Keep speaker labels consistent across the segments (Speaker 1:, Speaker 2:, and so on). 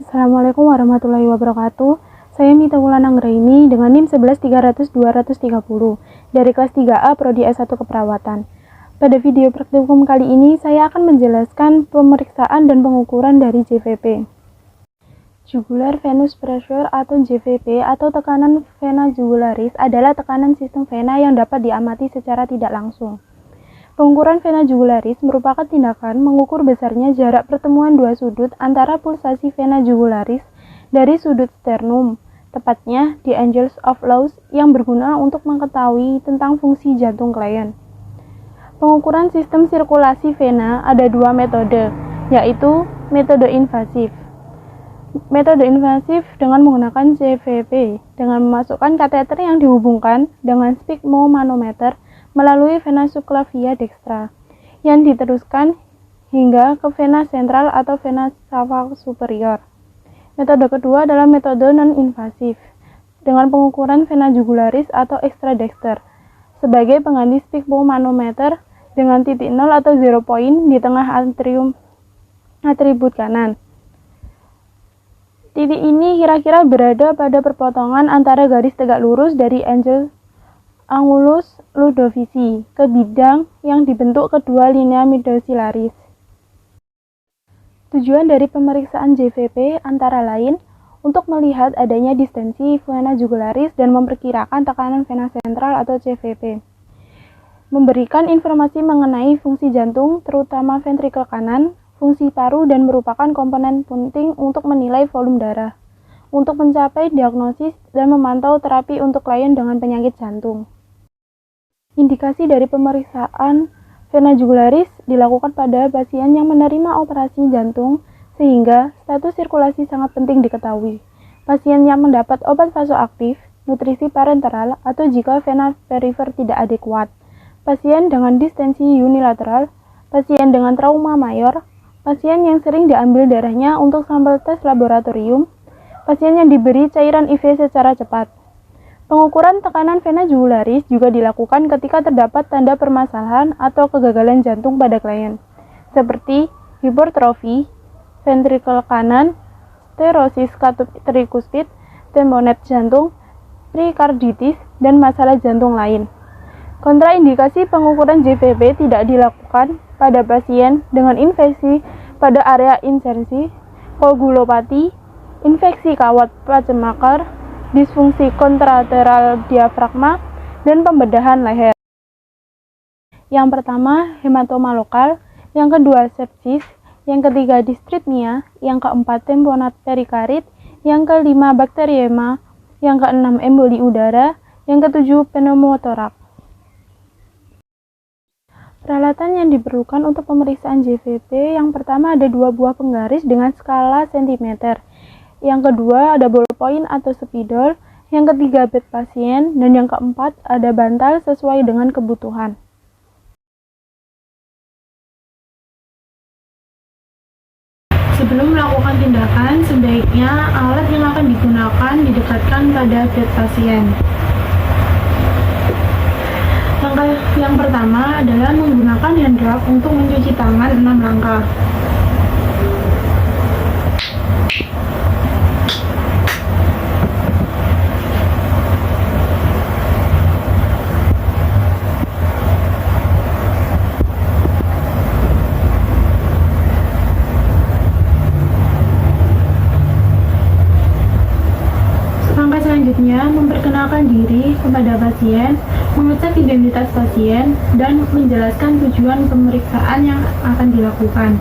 Speaker 1: Assalamualaikum warahmatullahi wabarakatuh. Saya Mita Wulan Anggraini dengan NIM 11300-230 dari kelas 3A Prodi S1 Keperawatan. Pada video praktikum kali ini, saya akan menjelaskan pemeriksaan dan pengukuran dari JVP. Jugular venous pressure atau JVP atau tekanan vena jugularis adalah tekanan sistem vena yang dapat diamati secara tidak langsung. Pengukuran vena jugularis merupakan tindakan mengukur besarnya jarak pertemuan dua sudut antara pulsasi vena jugularis dari sudut sternum, tepatnya di Angels of Laws, yang berguna untuk mengetahui tentang fungsi jantung klien. Pengukuran sistem sirkulasi vena ada dua metode, yaitu metode invasif. Metode invasif dengan menggunakan JVP dengan memasukkan kateter yang dihubungkan dengan sphygmomanometer melalui vena subclavia dextra yang diteruskan hingga ke vena sentral atau vena cava superior. Metode kedua adalah metode non-invasif dengan pengukuran vena jugularis atau extradexter sebagai pengganti sphygmomanometer dengan titik 0 atau 0 point di tengah atribut kanan. Titik ini kira-kira berada pada perpotongan antara garis tegak lurus dari Angulus Ludovici ke bidang yang dibentuk kedua linea midosyllaris. Tujuan dari pemeriksaan JVP antara lain untuk melihat adanya distensi vena jugularis dan memperkirakan tekanan vena sentral atau CVP. Memberikan informasi mengenai fungsi jantung, terutama ventrikel kanan, fungsi paru, dan merupakan komponen penting untuk menilai volume darah, untuk mencapai diagnosis dan memantau terapi untuk klien dengan penyakit jantung. Indikasi dari pemeriksaan vena jugularis dilakukan pada pasien yang menerima operasi jantung, sehingga status sirkulasi sangat penting diketahui. Pasien yang mendapat obat vasoaktif, nutrisi parenteral, atau jika vena perifer tidak adekuat, pasien dengan distensi unilateral, pasien dengan trauma mayor, pasien yang sering diambil darahnya untuk sampel tes laboratorium, pasien yang diberi cairan IV secara cepat. Pengukuran tekanan vena jugularis juga dilakukan ketika terdapat tanda permasalahan atau kegagalan jantung pada klien, seperti hipertrofi ventrikel kanan, sterosis katup trikuspid, tamponade jantung, perikarditis, dan masalah jantung lain. Kontraindikasi pengukuran JVP tidak dilakukan pada pasien dengan infeksi pada area insersi, koagulopati, infeksi kawat pacemaker, disfungsi kontrateral diafragma, dan pembedahan leher. Yang pertama, hematoma lokal, yang kedua sepsis, yang ketiga distritmia, yang keempat tamponade perikarit, yang kelima bakteriema, yang keenam emboli udara, yang ketujuh pneumotoraks. Peralatan yang diperlukan untuk pemeriksaan JVP, yang pertama ada dua buah penggaris dengan skala cm. Yang kedua ada ballpoint atau spidol, yang ketiga bed pasien, dan yang keempat ada bantal sesuai dengan kebutuhan. Sebelum melakukan tindakan, sebaiknya alat yang akan digunakan didekatkan pada bed pasien. Langkah yang pertama adalah menggunakan hand rub untuk mencuci tangan 6 langkah. Langkah selanjutnya, memperkenalkan diri kepada pasien, mengecek identitas pasien, dan menjelaskan tujuan pemeriksaan yang akan dilakukan.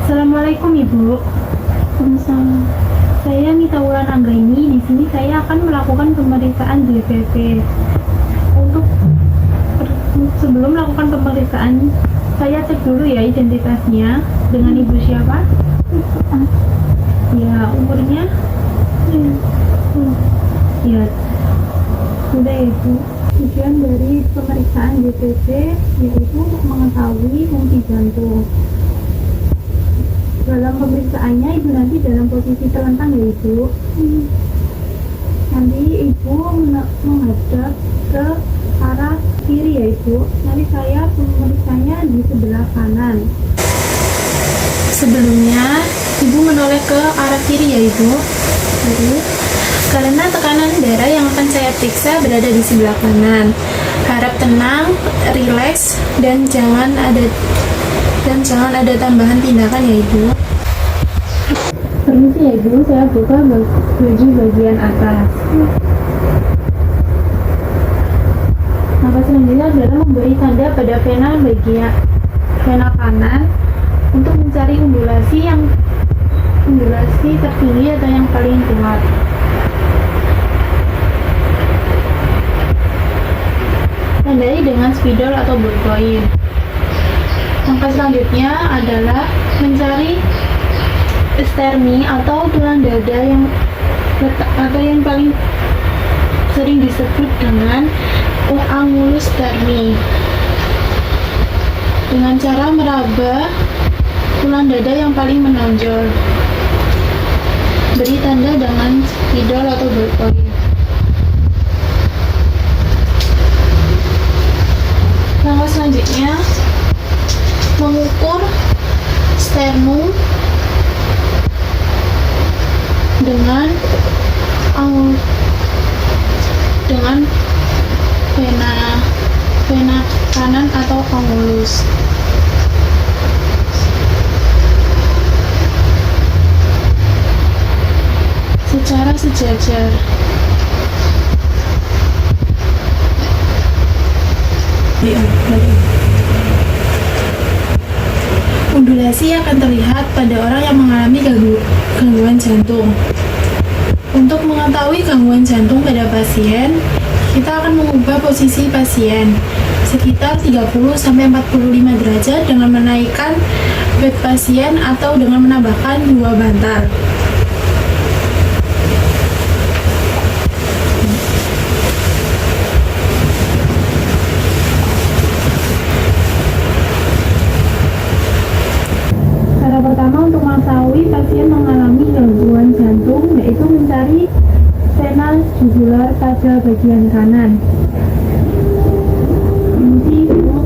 Speaker 1: Assalamualaikum Ibu.
Speaker 2: Waalaikumsalam.
Speaker 1: Saya Mita Wulan Anggraini. Di sini saya akan melakukan pemeriksaan JVP. Sebelum melakukan pemeriksaan, saya cek dulu ya identitasnya. Dengan Ibu siapa? Ya, umurnya? Ya, sudah Ibu. Tujuan dari pemeriksaan JVP yaitu untuk mengetahui fungsi jantung. Dalam pemeriksaannya Ibu nanti dalam posisi telentang ya Ibu. Nanti Ibu menghadap ke arah kiri ya Ibu. Nanti saya pemeriksanya di sebelah kanan. Sebelumnya Ibu menoleh ke
Speaker 2: arah kiri ya Ibu. Karena tekanan darah yang akan saya periksa berada di sebelah kanan. Harap tenang, rileks, dan jangan ada tambahan tindakan ya Ibu.
Speaker 1: Permisi ya Ibu, saya buka baju bagian atas. Langkah selanjutnya adalah memberi tanda pada vena kanan untuk mencari undulasi tertinggi atau yang paling kuat. Tandai dengan spidol atau ballpoint. Langkah selanjutnya adalah mencari stermi atau tulang dada yang paling sering disebut dengan angulus stermi, dengan cara meraba tulang dada yang paling menonjol. Beri tanda dengan spidol atau ballpoint. Langkah selanjutnya mengukur sternum dengan vena kanan atau angulus. Secara sejajar. Undulasi akan terlihat pada orang yang mengalami gangguan jantung. Untuk mengetahui gangguan jantung pada pasien, kita akan mengubah posisi pasien sekitar 30-45 derajat dengan menaikkan bed pasien atau dengan menambahkan 2 bantal. Cara pertama untuk mengetahui pasien mengalami gangguan jantung yaitu mencari vena jugular pada bagian kanan. Nanti Ibu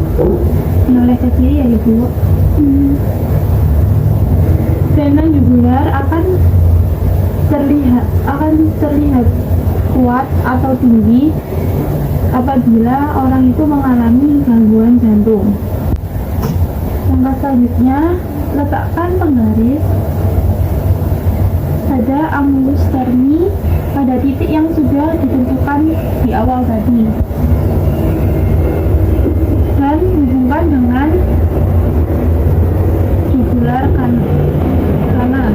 Speaker 1: menoleh ke kiri ya Ibu. Vena jugular akan terlihat kuat atau tinggi apabila orang itu mengalami gangguan jantung. Langkah selanjutnya, letakkan penggaris pada angulus stermi pada titik yang sudah ditentukan di awal tadi, dan hubungkan dengan jugular kanan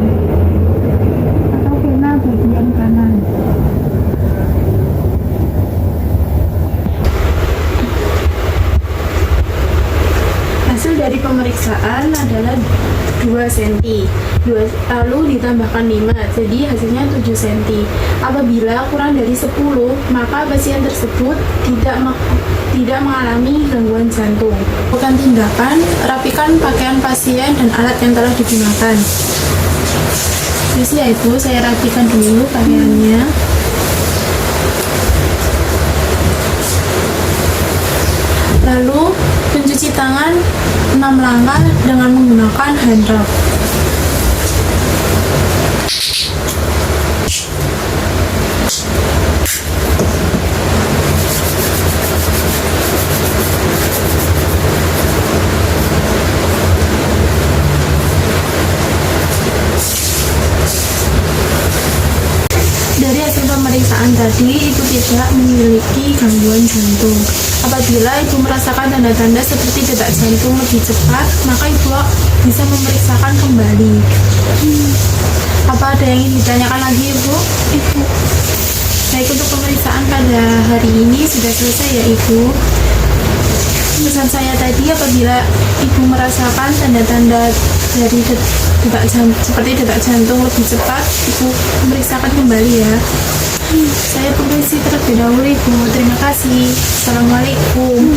Speaker 1: atau vena bagian kanan.
Speaker 2: Hasil dari pemeriksaan adalah 2 cm, lalu ditambahkan 5, jadi hasilnya 7 cm. Apabila kurang dari 10, maka pasien tersebut tidak mengalami gangguan jantung. Bukan tindakan, rapikan pakaian pasien dan alat yang telah digunakan. Jadi ya Ibu, saya rapikan dulu pakaiannya. Lalu mencuci tangan 6 langkah dengan menggunakan hand rub. Dari hasil pemeriksaan tadi, Ibu tidak memiliki gangguan jantung. Apabila Ibu merasakan tanda-tanda seperti detak jantung lebih cepat, maka Ibu bisa memeriksakan kembali. Apa ada yang ingin ditanyakan lagi Ibu? Baik, untuk pemeriksaan pada hari ini sudah selesai ya Ibu. Pesan saya tadi, apabila Ibu merasakan tanda-tanda dari seperti detak jantung lebih cepat, Ibu memeriksakan kembali ya. Saya permisi terlebih dahulu Ibu. Terima kasih. Assalamualaikum.